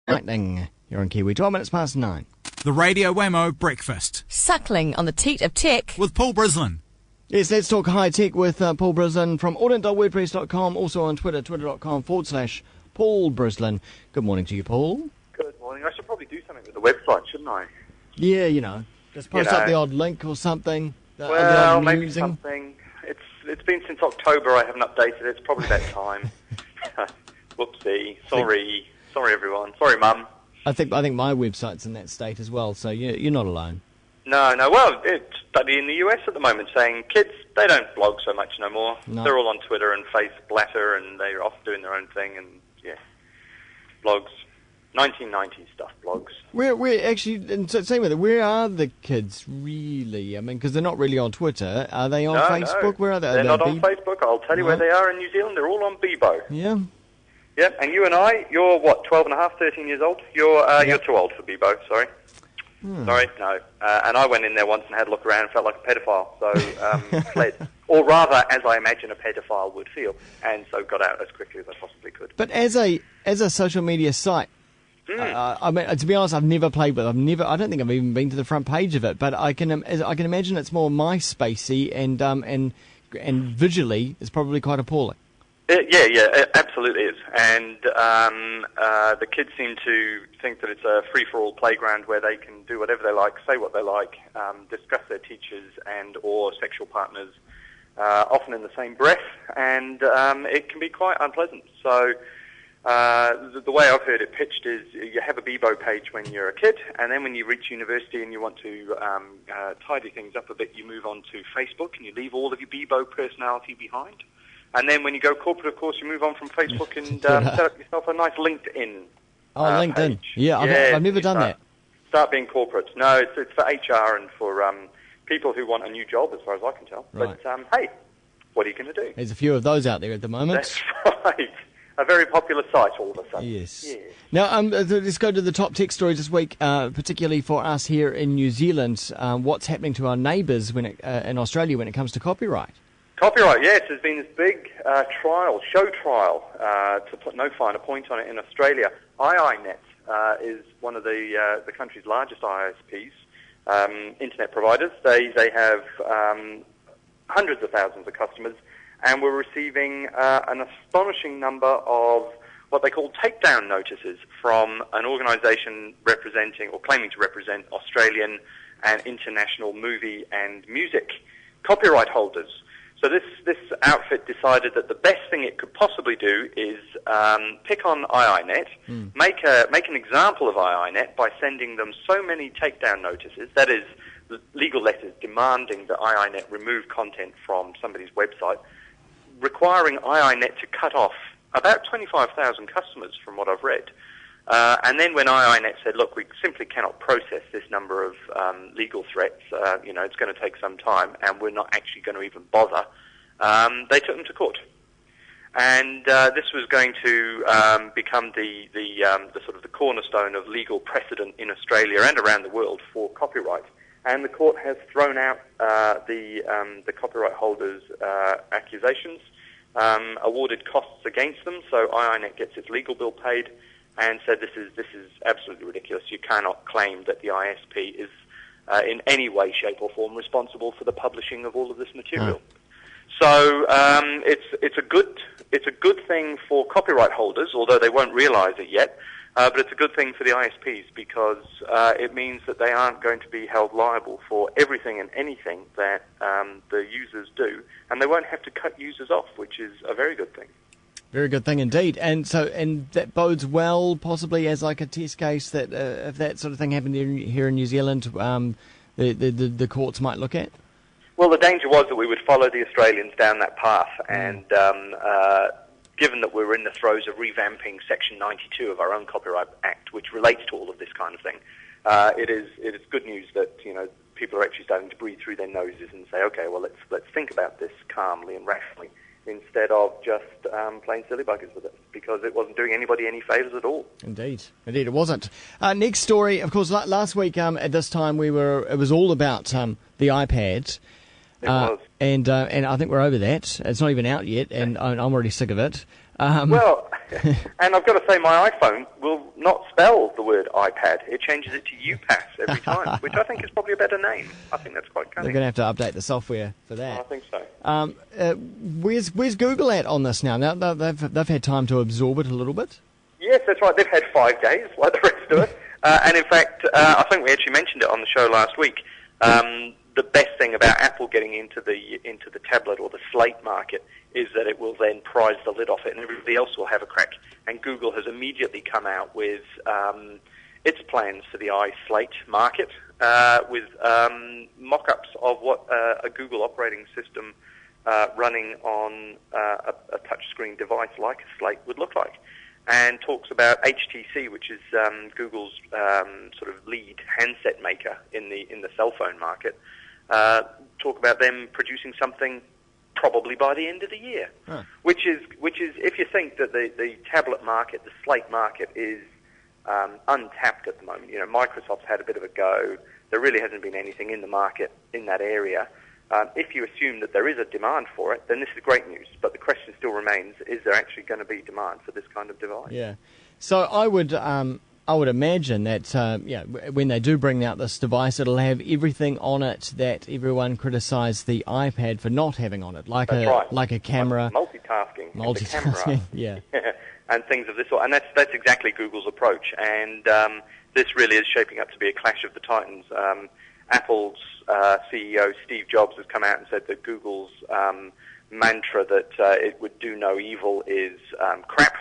Lightning. You're on Kiwi. 12 minutes past 9. The Radio Wammo Breakfast. Suckling on the teat of tech. With Paul Brislen. Yes, let's talk high tech with Paul Brislen from audit.wordpress.com, also on Twitter, twitter.com/Paul Brislen. Good morning to you, Paul. Good morning. I should probably do something with the website, shouldn't I? Yeah, just post up the odd link or something. Well, maybe something. It's been since October. I haven't updated it. It's probably that time. Whoopsie. Sorry, everyone. Sorry, Mum. I think my website's in that state as well, so you're not alone. No. Well, it's study in the US at the moment saying kids, they don't blog so much no more. No. They're all on Twitter and face blatter, and they're off doing their own thing, and blogs. 1990s stuff, blogs. We're actually, same with it, where are the kids really? I mean, because they're not really on Twitter. Are they on Facebook? No. Where are they? They're not on Facebook. I'll tell you where they are in New Zealand. They're all on Bebo. Yeah. Yep, and you and I, you're what, 12 and a half, 13 years old? You're too old for Bebo, sorry. Sorry, no. And I went in there once and had a look around and felt like a pedophile, so fled. Or rather, as I imagine a pedophile would feel, and so got out as quickly as I possibly could. But as a social media site, I mean, to be honest, I've never played with it. I don't think I've even been to the front page of it, but I can imagine it's more MySpacey and visually it's probably quite appalling. It absolutely is. And the kids seem to think that it's a free-for-all playground where they can do whatever they like, say what they like, discuss their teachers and or sexual partners, often in the same breath, and it can be quite unpleasant. So the way I've heard it pitched is you have a Bebo page when you're a kid, and then when you reach university and you want to tidy things up a bit, you move on to Facebook and you leave all of your Bebo personality behind. And then when you go corporate, of course, you move on from Facebook and set up yourself a nice LinkedIn LinkedIn. page. Yeah, I've never done that. Start being corporate. No, it's for HR and for people who want a new job, as far as I can tell. Right. But, hey, what are you going to do? There's a few of those out there at the moment. That's right. A very popular site all of a sudden. Yes. Now, let's go to the top tech stories this week, particularly for us here in New Zealand. What's happening to our neighbours in Australia when it comes to copyright? Copyright, yes. There's been this big show trial, to put no finer point on it, in Australia. iinet is one of the country's largest ISPs, internet providers. They have hundreds of thousands of customers, and we're receiving an astonishing number of what they call takedown notices from an organisation representing or claiming to represent Australian and international movie and music copyright holders. So this outfit decided that the best thing it could possibly do is pick on iinet, make an example of iinet by sending them so many takedown notices, that is, legal letters demanding that iinet remove content from somebody's website, requiring iinet to cut off about 25,000 customers from what I've read. And then when iinet said, look, we simply cannot process this number of legal threats, it's going to take some time, and we're not actually going to even bother, they took them to court. And this was going to become the sort of the cornerstone of legal precedent in Australia and around the world for copyright. And the court has thrown out the copyright holders' accusations, awarded costs against them, so iinet gets its legal bill paid, and said this is absolutely ridiculous. You cannot claim that the ISP is in any way, shape or form responsible for the publishing of all of this material. So it's a good thing for copyright holders, although they won't realise it yet. But it's a good thing for the ISPs because it means that they aren't going to be held liable for everything and anything that the users do, and they won't have to cut users off, which is a very good thing. Very good thing indeed. And that bodes well, possibly as like a test case, that if that sort of thing happened here in New Zealand, the courts might look at. Well, the danger was that we would follow the Australians down that path, and given that we're in the throes of revamping Section 92 of our own Copyright Act, which relates to all of this kind of thing, it is good news that people are actually starting to breathe through their noses and say, okay, well let's think about this calmly and rationally, instead of just playing silly buggers with it, because it wasn't doing anybody any favours at all. Indeed, it wasn't. Next story, of course, last week at this time it was all about the iPad. It was. And I think we're over that. It's not even out yet, and I'm already sick of it. Well, And I've got to say, my iPhone will not spell the word iPad. It changes it to UPass every time, which I think is probably a better name. I think that's quite cunning. They're going to have to update the software for that. I think so. Where's Google at on this now? Now they've had time to absorb it a little bit. Yes, that's right. They've had 5 days, like the rest of us. And in fact, I think we actually mentioned it on the show last week. The best thing about Apple getting into the tablet or the slate market is that it will then prise the lid off it, and everybody else will have a crack. And Google has immediately come out with its plans for the iSlate market, with mock-ups of what a Google operating system running on a touchscreen device like a Slate would look like. And talks about HTC, which is Google's sort of lead handset maker in the cell phone market. Talk about them producing something probably by the end of the year, which is if you think that the tablet market, the Slate market, is untapped at the moment. You know, Microsoft's had a bit of a go. There really hasn't been anything in the market in that area. If you assume that there is a demand for it, then this is great news. But the question still remains: is there actually going to be demand for this kind of device? Yeah. So I would imagine that when they do bring out this device, it'll have everything on it that everyone criticised the iPad for not having on it, like a camera, multitasking, the camera, yeah, and things of this sort. And that's exactly Google's approach. And this really is shaping up to be a clash of the titans. Apple's CEO Steve Jobs has come out and said that Google's mantra that it would do no evil is crap.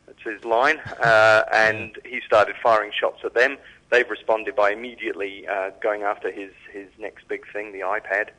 That's his line, and he started firing shots at them. They've responded by immediately going after his next big thing, the iPad.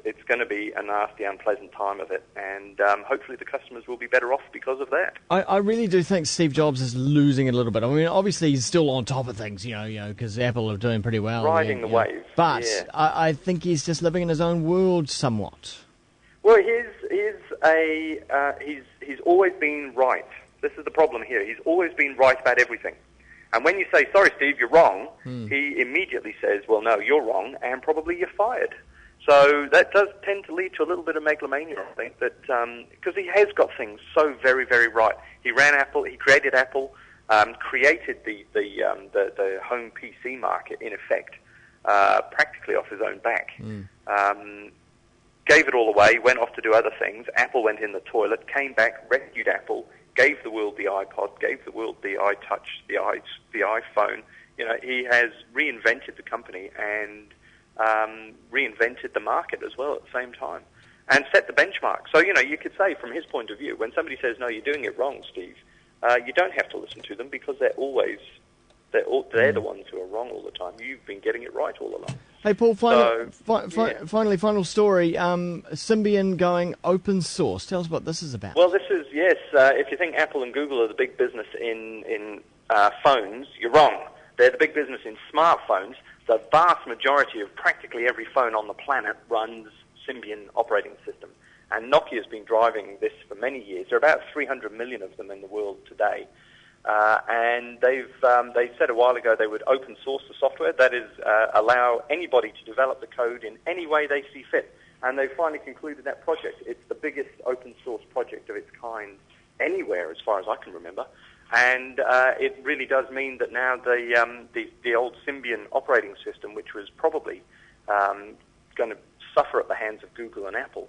It's going to be a nasty, unpleasant time of it, and hopefully the customers will be better off because of that. I really do think Steve Jobs is losing it a little bit. I mean, obviously he's still on top of things, you know, because Apple are doing pretty well, riding the wave. But I think he's just living in his own world somewhat. Well, he's always been right. This is the problem here. He's always been right about everything. And when you say, sorry, Steve, you're wrong, he immediately says, well, no, you're wrong, and probably you're fired. So that does tend to lead to a little bit of megalomania, I think, that because he has got things so very, very right. He ran Apple, he created Apple, created the home PC market, in effect, practically off his own back. Gave it all away, went off to do other things. Apple went in the toilet, came back, rescued Apple, gave the world the iPod, gave the world the iTouch, the iPhone. You know, he has reinvented the company and reinvented the market as well at the same time, and set the benchmark. So, you know, you could say from his point of view, when somebody says, no, you're doing it wrong, Steve, you don't have to listen to them because they're the ones who are wrong all the time. You've been getting it right all along. Hey, Paul, finally, final story. Sympian going open source. Tell us what this is about. Well, this is, yes, if you think Apple and Google are the big business in phones, you're wrong. They're the big business in smartphones. The vast majority of practically every phone on the planet runs Sympian operating system. And Nokia's been driving this for many years. There are about 300 million of them in the world today. And they said a while ago they would open source the software. That is, allow anybody to develop the code in any way they see fit. And they've finally concluded that project. It's the biggest open source project of its kind anywhere, as far as I can remember. And it really does mean that now the old Sympian operating system, which was probably going to suffer at the hands of Google and Apple,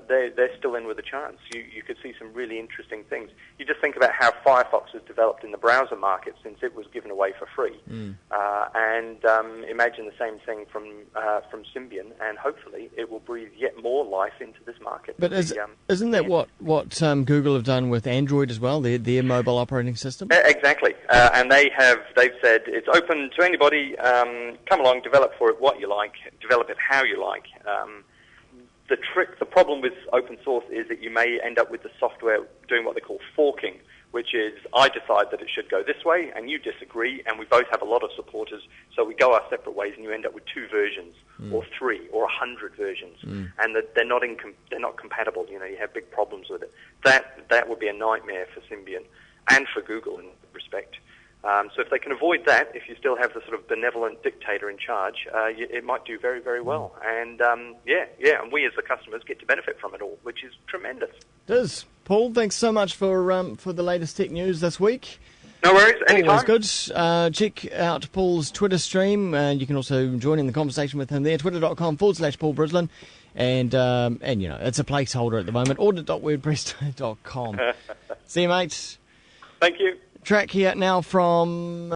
they're still in with a chance. You could see some really interesting things. You just think about how Firefox has developed in the browser market since it was given away for free, and imagine the same thing from Sympian, and hopefully it will breathe yet more life into this market. But isn't that what Google have done with Android as well, their mobile operating system? Exactly, and they've said it's open to anybody. Come along, develop for it what you like, develop it how you like. The problem with open source is that you may end up with the software doing what they call forking, which is I decide that it should go this way and you disagree, and we both have a lot of supporters, so we go our separate ways, and you end up with 2 versions or 3 or 100 versions, and they're not compatible. You know, you have big problems with it. That would be a nightmare for Sympian and for Google in respect. So if they can avoid that, if you still have the sort of benevolent dictator in charge, it might do very, very well. And and we as the customers get to benefit from it all, which is tremendous. It is. Paul, thanks so much for the latest tech news this week. No worries, anytime. Always good. Check out Paul's Twitter stream. You can also join in the conversation with him there, twitter.com/Paul Brislen. And it's a placeholder at the moment, audit.wordpress.com. See you, mate. Thank you. Track here now from